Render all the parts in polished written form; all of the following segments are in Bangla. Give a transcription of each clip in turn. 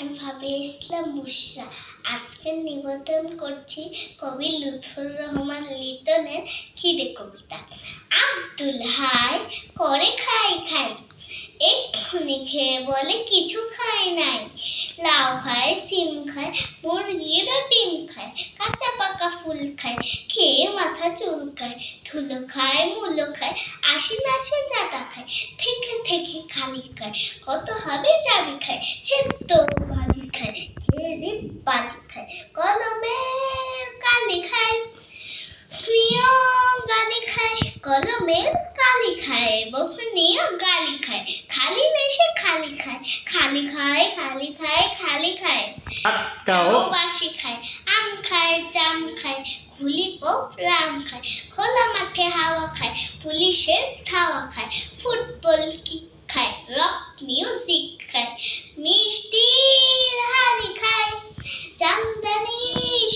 আমি ভাবিয়া ইসলাম বুশরা। আজকে নিবেদন করছি কবি লুৎফর রহমান লিটনের খিদে কবিতা। আব্দুল হাই করে খাই খাই, এক্ষুনি খেয়ে বলে কিছু খাই নাই। লাউ খায়, সিম খায়, মুরগিরও ডিম খায়, কাঁচা পাকা ফুল খায়, খেয়ে মাথা চুলকায়। ধুলো খায়, মুলো খায়, আশি মাসে জাটা খায়, থেকে থেকে খালি খায়, কত হবে চাবি খায়, সেদ্ধ ভাজি খায়, খেয়ে দিন বাজি খায়, কলমের কালি খায়, গালি খায়, কলমের কালি খায়, বকুনিও গালি খায়, খালি নেশে খালি খায়, খালি খায়, খালি খায়, খালি খায়, বাসি খায়, আম খায়, জাম খায়, খুলি রাম খায়, খোলা মাঠে হাওয়া খায়, পুলিশের ধাওয়া খায়, ফুটবল কিক খায়, রক মিউজিক খায়, মিষ্টির হাড়ি খায়, জামদানি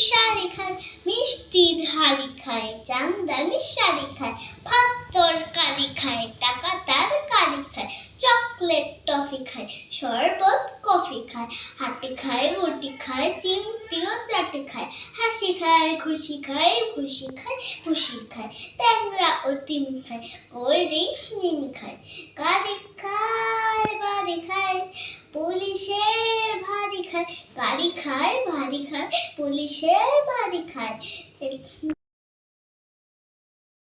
শাড়ি খায়, মিষ্টির হাড়ি খায়, জামদানি শাড়ি খায়, ভাত তরকারি খায়, টাকা তার কারি খায়, চকলেট টফি খায়, শরবত কফি খায়, হাঁটি খায়, রুটি খায়, চিমটিও চাটে খায়, হাসি খায়, খুশি খায়, খুশি খায়, খুশি খায়, ট্যাংরা ও ডিম খায়, কোল্ড ড্রিঙ্কস মিমি খায়, গাড়ি খায়, বাড়ি খায়, পুলিশের ভারী খায়, গাড়ি খায়, ভারী খায়, পুলিশের ভারী খায়।